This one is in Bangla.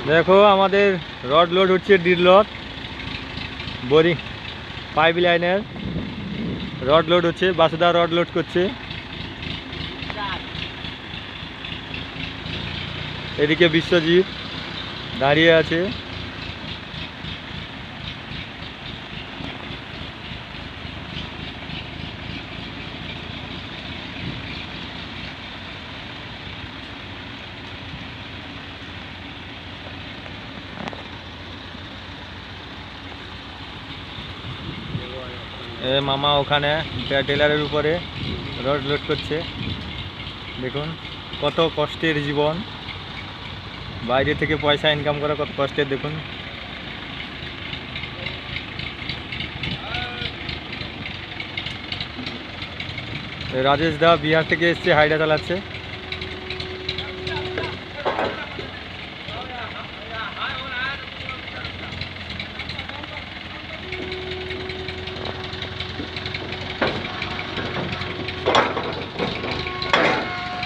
দেখো আমাদের রড লোড হচ্ছে ড্রিল বোরিং পাইপ লাইনের রড লোড হচ্ছে, বাসুদা রড লোড করছে। এদিকে বিশ্বজিৎ দাঁড়িয়ে আছে। মামা ওখানে টেলারের উপরে রড লোড করছে। দেখুন কত কষ্টের জীবন, বাইরে থেকে পয়সা ইনকাম করা কত কষ্টের। দেখুন রাজেশ দা বিহার থেকে এসছে, হাইডা চালাচ্ছে।